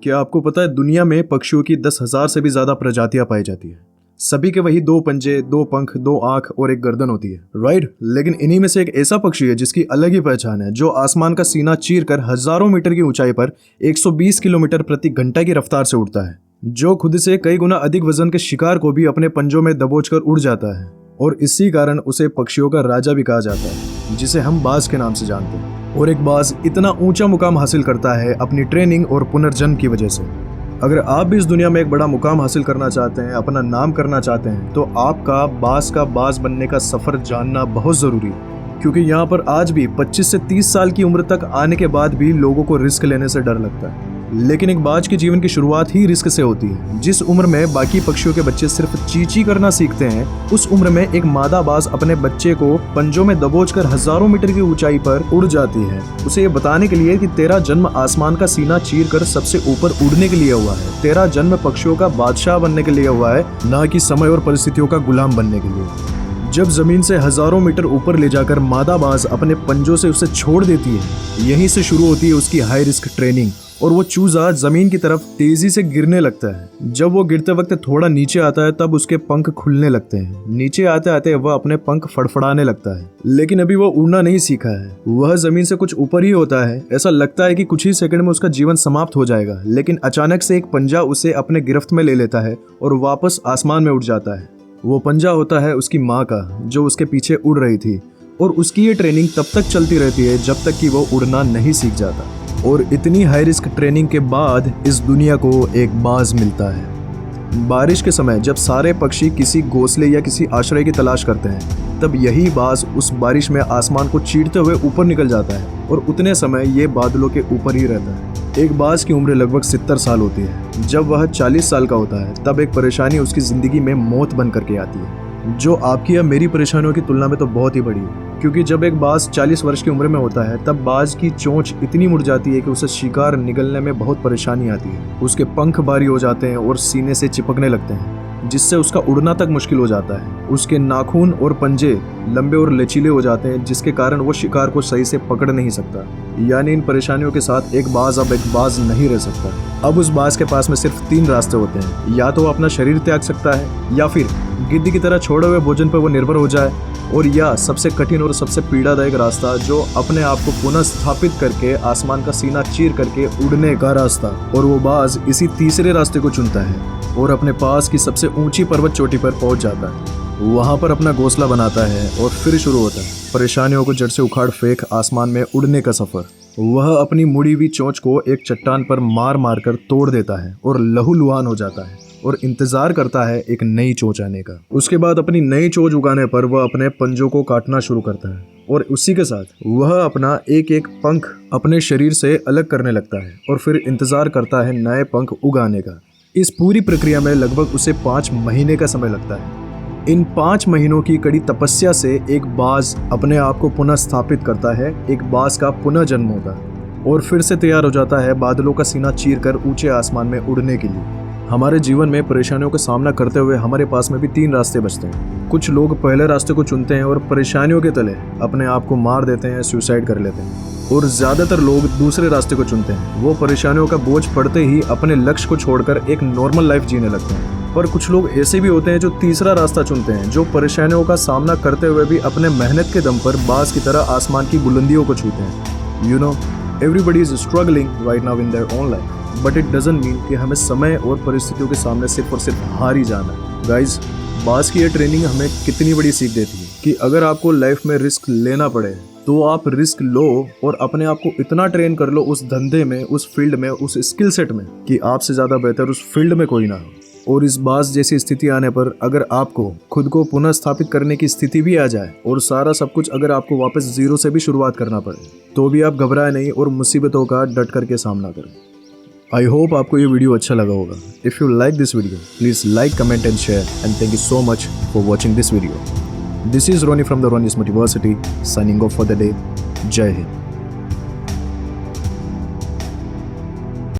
क्या आपको पता है दुनिया में पक्षियों की 10,000 से भी ज्यादा प्रजातियां पाई जाती है। सभी के वही 2 पंजे, 2 पंख, 2 आंख और एक गर्दन होती है, राइट। लेकिन इन्हीं में से एक ऐसा पक्षी है जिसकी अलग ही पहचान है, जो आसमान का सीना चीर कर हजारों मीटर की ऊंचाई पर 120 किलोमीटर प्रति घंटा की रफ्तार से उड़ता है, जो खुद से कई गुना अधिक वजन के शिकार को भी अपने पंजों में दबोचकर उड़ जाता है। और इसी कारण उसे पक्षियों का राजा भी कहा जाता है, जिसे हम बाज के नाम से जानते हैं। और एक बाज इतना ऊंचा मुकाम हासिल करता है अपनी ट्रेनिंग और पुनर्जन्म की वजह से। अगर आप भी इस दुनिया में एक बड़ा मुकाम हासिल करना चाहते हैं, अपना नाम करना चाहते हैं, तो आपका बाज बनने का सफर जानना बहुत जरूरी है। क्योंकि यहाँ पर आज भी 25 से 30 साल की उम्र तक आने के बाद भी लोगों को रिस्क लेने से डर लगता है। लेकिन एक बाज के जीवन की शुरुआत ही रिस्क से होती है। जिस उम्र में बाकी पक्षियों के बच्चे सिर्फ चींची करना सीखते हैं, उस उम्र में एक मादा बाज अपने बच्चे को पंजों में दबोचकर हजारों मीटर की ऊंचाई पर उड़ जाती है, उसे ये बताने के लिए कि तेरा जन्म आसमान का सीना चीर कर सबसे ऊपर उड़ने के लिए हुआ है। तेरा जन्म पक्षियों का बादशाह बनने के लिए हुआ है, न कि समय और परिस्थितियों का गुलाम बनने के लिए। जब जमीन से हजारों मीटर ऊपर ले जाकर मादा बाज अपने पंजों से उसे छोड़ देती है, यहीं से शुरू होती है उसकी हाई रिस्क ट्रेनिंग। और वो चूजा जमीन की तरफ तेजी से गिरने लगता है। जब वो गिरते वक्त थोड़ा नीचे आता है, तब उसके पंख खुलने लगते हैं। नीचे आते आते वह अपने पंख फड़फड़ाने लगता है। लेकिन अभी वो उड़ना नहीं सीखा है, वह जमीन से कुछ ऊपर ही होता है। ऐसा लगता है कि कुछ ही सेकंड में उसका जीवन समाप्त हो जाएगा, लेकिन अचानक से एक पंजा उसे अपने गिरफ्त में ले लेता है और वापस आसमान में उड़ जाता है। वो पंजा होता है उसकी माँ का, जो उसके पीछे उड़ रही थी। और उसकी ये ट्रेनिंग तब तक चलती रहती है जब तक कि वो उड़ना नहीं सीख जाता। और इतनी हाई रिस्क ट्रेनिंग के बाद इस दुनिया को एक बाज मिलता है। बारिश के समय जब सारे पक्षी किसी घोंसले या किसी आश्रय की तलाश करते हैं, तब यही बाज उस बारिश में आसमान को चीरते हुए ऊपर निकल जाता है और उतने समय ये बादलों के ऊपर ही रहता है। एक बाज की उम्र लगभग 70 साल होती है। जब वह 40 साल का होता है, तब एक परेशानी उसकी जिंदगी में मौत बन करके आती है, जो आपकी या मेरी परेशानियों की तुलना में तो बहुत ही बड़ी है। क्योंकि जब एक बाज 40 वर्ष की उम्र में होता है, तब बाज की चोंच इतनी मुड़ जाती है कि उसे शिकार निगलने में बहुत परेशानी आती है। उसके पंख भारी हो जाते हैं और सीने से चिपकने लगते हैं, जिससे उसका उड़ना तक मुश्किल हो जाता है। उसके नाखून और पंजे लंबे और लचीले हो जाते हैं, जिसके कारण वो शिकार को सही से पकड़ नहीं सकता। यानी इन परेशानियों के साथ एक बाज अब एक बाज नहीं रह सकता। अब उस बाज के पास में सिर्फ 3 रास्ते होते हैं। या तो वो अपना शरीर त्याग सकता है, या फिर गिद्ध की तरह छोड़े हुए भोजन पर वो निर्भर हो जाए, और या सबसे कठिन और सबसे पीड़ादायक रास्ता, जो अपने आप को पुनः स्थापित करके आसमान का सीना चीर करके उड़ने का रास्ता। और वो बाज इसी तीसरे रास्ते को चुनता है और अपने पास की सबसे ऊंची पर्वत चोटी पर पहुंच जाता है। वहां पर अपना घोंसला बनाता है और फिर शुरू होता है परेशानियों को जड़ से उखाड़ फेंक आसमान में उड़ने का सफर। वह अपनी मुड़ी हुई चोंच को एक चट्टान पर मार मार कर तोड़ देता है और लहूलुहान हो जाता है और इंतजार करता है एक नई चोंच आने का। उसके बाद अपनी नई चोंच उगाने पर वह अपने पंजों को काटना शुरू करता है और उसी के साथ वह अपना एक एक पंख अपने शरीर से अलग करने लगता है और फिर इंतजार करता है नए पंख उगाने का। इस पूरी प्रक्रिया में लगभग उसे 5 महीने का समय लगता है। इन 5 महीनों की कड़ी तपस्या से एक बाज अपने आप को पुनः स्थापित करता है, एक बाज का पुनः जन्म होता है और फिर से तैयार हो जाता है बादलों का सीना चीर कर ऊंचे आसमान में उड़ने के लिए। हमारे जीवन में परेशानियों का सामना करते हुए हमारे पास में भी 3 रास्ते बचते हैं। कुछ लोग पहले रास्ते को चुनते हैं और परेशानियों के तले अपने आप को मार देते हैं, सुसाइड कर लेते हैं। और ज़्यादातर लोग दूसरे रास्ते को चुनते हैं। वो परेशानियों का बोझ पड़ते ही अपने लक्ष्य को छोड़कर एक नॉर्मल लाइफ जीने लगते हैं। पर कुछ लोग ऐसे भी होते हैं जो तीसरा रास्ता चुनते हैं, जो परेशानियों का सामना करते हुए भी अपने मेहनत के दम पर बाज की तरह आसमान की बुलंदियों को छूते हैं। You know, everybody is struggling right now in their own life, but it doesn't mean कि हमें समय और परिस्थितियों के सामने सिर्फ और सिर्फ हार ही जाना है। गाइज, बाज की ये ट्रेनिंग हमें कितनी बड़ी सीख देती है कि अगर आपको लाइफ में रिस्क लेना पड़े तो आप रिस्क लो और अपने आप को इतना ट्रेन कर लो उस धंधे में, उस फील्ड में, उस स्किल सेट में कि आपसे ज़्यादा बेहतर उस फील्ड में कोई ना हो। और इस बाज जैसी स्थिति आने पर अगर आपको खुद को पुनः स्थापित करने की स्थिति भी आ जाए और सारा सब कुछ अगर आपको वापस जीरो से भी शुरुआत करना पड़े, तो भी आप घबराए नहीं और मुसीबतों का डट करके सामना करें। आई होप आपको ये वीडियो अच्छा लगा होगा। If you like this video, please like, comment and share, and thank you so much for watching this video. This is Ronnie from the Ronnie's Motiversity, signing off for the day. Jai Hind.